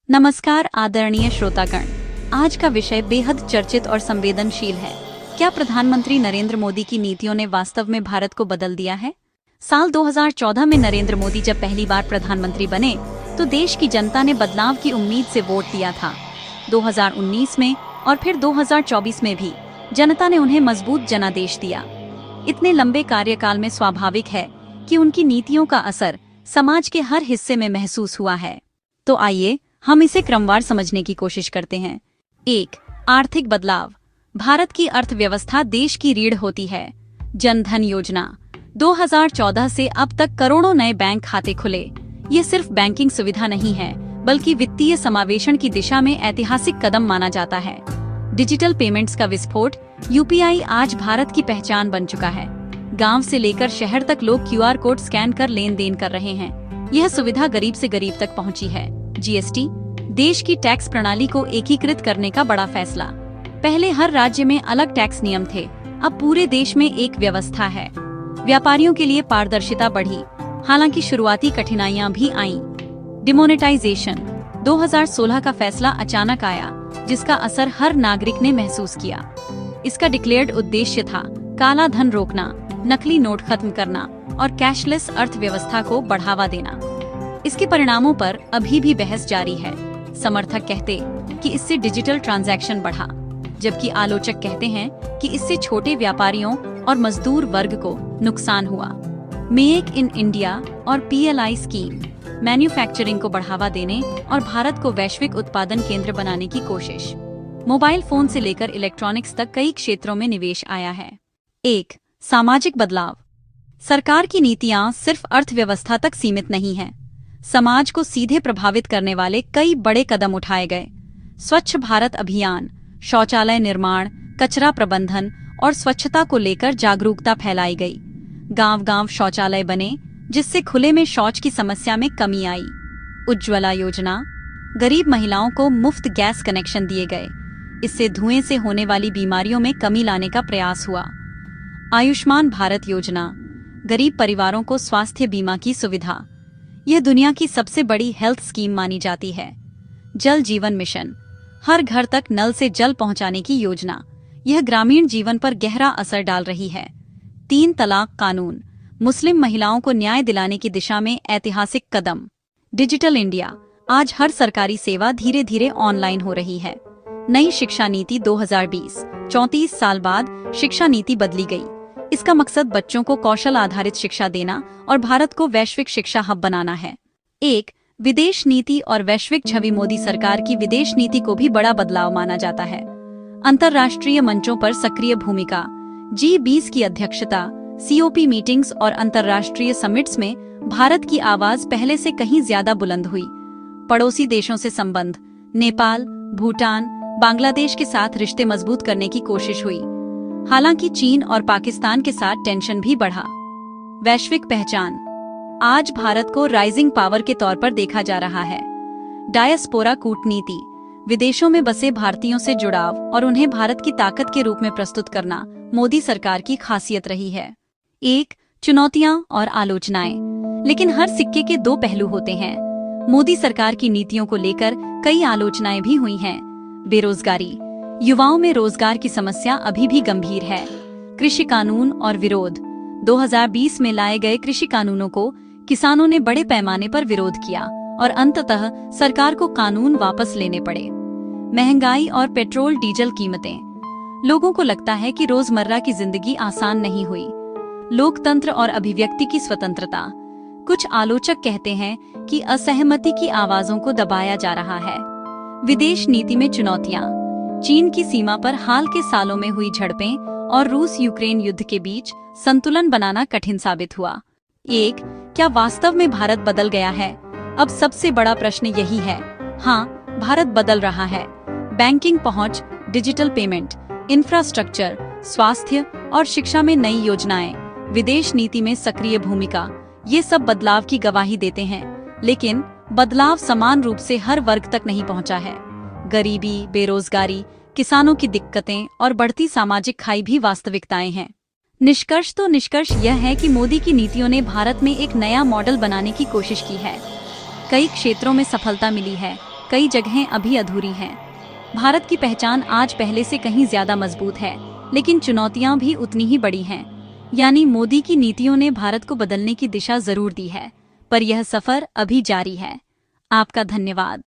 नमस्कार आदरणीय श्रोतागण, आज का विषय बेहद चर्चित और संवेदनशील है। क्या प्रधानमंत्री नरेंद्र मोदी की नीतियों ने वास्तव में भारत को बदल दिया है? साल 2014 में नरेंद्र मोदी जब पहली बार प्रधानमंत्री बने तो देश की जनता ने बदलाव की उम्मीद से वोट दिया था। 2019 में और फिर 2024 में भी जनता ने उन्हें मजबूत जनादेश दिया। इतने लंबे कार्यकाल में स्वाभाविक है कि उनकी नीतियों का असर समाज के हर हिस्से में महसूस हुआ है। तो आइए हम इसे क्रमवार समझने की कोशिश करते हैं। 1. आर्थिक बदलाव। भारत की अर्थव्यवस्था देश की रीढ़ होती है। जन धन योजना 2014 से अब तक करोड़ों नए बैंक खाते खुले। ये सिर्फ बैंकिंग सुविधा नहीं है, बल्कि वित्तीय समावेशन की दिशा में ऐतिहासिक कदम माना जाता है। डिजिटल पेमेंट्स का विस्फोट। यूपीआई आज भारत की पहचान बन चुका है। गांव से लेकर शहर तक लोग क्यूआर कोड स्कैन कर लेन देन कर रहे हैं। यह सुविधा गरीब से गरीब तक पहुंची है। जीएसटी, देश की टैक्स प्रणाली को एकीकृत करने का बड़ा फैसला। पहले हर राज्य में अलग टैक्स नियम थे, अब पूरे देश में एक व्यवस्था है। व्यापारियों के लिए पारदर्शिता बढ़ी, हालांकि शुरुआती कठिनाइयां भी आईं। डिमोनेटाइजेशन 2016 का फैसला अचानक आया, जिसका असर हर नागरिक ने महसूस किया। इसका डिक्लेयर्ड उद्देश्य था काला धन रोकना, नकली नोट खत्म करना और कैशलेस अर्थव्यवस्था को बढ़ावा देना। इसके परिणामों पर अभी भी बहस जारी है। समर्थक कहते कि इससे डिजिटल ट्रांजैक्शन बढ़ा, जबकि आलोचक कहते हैं कि इससे छोटे व्यापारियों और मजदूर वर्ग को नुकसान हुआ। मेक इन इंडिया और पीएलआई स्कीम, मैन्युफैक्चरिंग को बढ़ावा देने और भारत को वैश्विक उत्पादन केंद्र बनाने की कोशिश। मोबाइल फोन से लेकर इलेक्ट्रॉनिक्स तक कई क्षेत्रों में निवेश आया है। 1. सामाजिक बदलाव। सरकार की नीतियां सिर्फ अर्थव्यवस्था तक सीमित नहीं हैं। समाज को सीधे प्रभावित करने वाले कई बड़े कदम उठाए गए। स्वच्छ भारत अभियान, शौचालय निर्माण, कचरा प्रबंधन और स्वच्छता को लेकर जागरूकता फैलाई गई। गांव-गांव शौचालय बने, जिससे खुले में शौच की समस्या में कमी आई। उज्ज्वला योजना, गरीब महिलाओं को मुफ्त गैस कनेक्शन दिए गए। इससे धुएं से होने वाली बीमारियों में कमी लाने का प्रयास हुआ। आयुष्मान भारत योजना, गरीब परिवारों को स्वास्थ्य बीमा की सुविधा। यह दुनिया की सबसे बड़ी हेल्थ स्कीम मानी जाती है। जल जीवन मिशन, हर घर तक नल से जल पहुंचाने की योजना। यह ग्रामीण जीवन पर गहरा असर डाल रही है। 3 तलाक कानून, मुस्लिम महिलाओं को न्याय दिलाने की दिशा में ऐतिहासिक कदम। डिजिटल इंडिया, आज हर सरकारी सेवा धीरे धीरे ऑनलाइन हो रही है। नई शिक्षा नीति 2020, 34 साल बाद शिक्षा नीति बदली गई। इसका मकसद बच्चों को कौशल आधारित शिक्षा देना और भारत को वैश्विक शिक्षा हब बनाना है। 1. विदेश नीति और वैश्विक छवि। मोदी सरकार की विदेश नीति को भी बड़ा बदलाव माना जाता है। अंतर्राष्ट्रीय मंचों पर सक्रिय भूमिका, G20 की अध्यक्षता, COP मीटिंग्स और अंतर्राष्ट्रीय समिट्स में भारत की आवाज पहले से कहीं ज्यादा बुलंद हुई। पड़ोसी देशों से संबंध, नेपाल, भूटान, बांग्लादेश के साथ रिश्ते मजबूत करने की कोशिश हुई। हालांकि चीन और पाकिस्तान के साथ टेंशन भी बढ़ा। वैश्विक पहचान, आज भारत को राइजिंग पावर के तौर पर देखा जा रहा है। डायस्पोरा कूटनीति, विदेशों में बसे भारतीयों से जुड़ाव और उन्हें भारत की ताकत के रूप में प्रस्तुत करना मोदी सरकार की खासियत रही है। 1. चुनौतियां और आलोचनाएं। लेकिन हर सिक्के के 2 पहलू होते हैं। मोदी सरकार की नीतियों को लेकर कई आलोचनाएं भी हुई हैं। बेरोजगारी, युवाओं में रोजगार की समस्या अभी भी गंभीर है। कृषि कानून और विरोध, 2020 में लाए गए कृषि कानूनों को किसानों ने बड़े पैमाने पर विरोध किया और अंततः सरकार को कानून वापस लेने पड़े। महंगाई और पेट्रोल डीजल कीमतें, लोगों को लगता है कि रोजमर्रा की जिंदगी आसान नहीं हुई। लोकतंत्र और अभिव्यक्ति की स्वतंत्रता, कुछ आलोचक कहते हैं कि असहमति की आवाजों को दबाया जा रहा है। विदेश नीति में चुनौतियां, चीन की सीमा पर हाल के सालों में हुई झड़पें और रूस यूक्रेन युद्ध के बीच संतुलन बनाना कठिन साबित हुआ। 1. क्या वास्तव में भारत बदल गया है? अब सबसे बड़ा प्रश्न यही है। हाँ, भारत बदल रहा है। बैंकिंग पहुंच, डिजिटल पेमेंट, इंफ्रास्ट्रक्चर, स्वास्थ्य और शिक्षा में नई योजनाएं, विदेश नीति में सक्रिय भूमिका, ये सब बदलाव की गवाही देते हैं। लेकिन बदलाव समान रूप से हर वर्ग तक नहीं पहुंचा है। गरीबी, बेरोजगारी, किसानों की दिक्कतें और बढ़ती सामाजिक खाई भी वास्तविकताएं हैं। निष्कर्ष यह है कि मोदी की नीतियों ने भारत में एक नया मॉडल बनाने की कोशिश की है। कई क्षेत्रों में सफलता मिली है, कई जगहें अभी अधूरी हैं। भारत की पहचान आज पहले से कहीं ज्यादा मजबूत है, लेकिन चुनौतियां भी उतनी ही बड़ी हैं। यानी मोदी की नीतियों ने भारत को बदलने की दिशा जरूर दी है, पर यह सफर अभी जारी है। आपका धन्यवाद।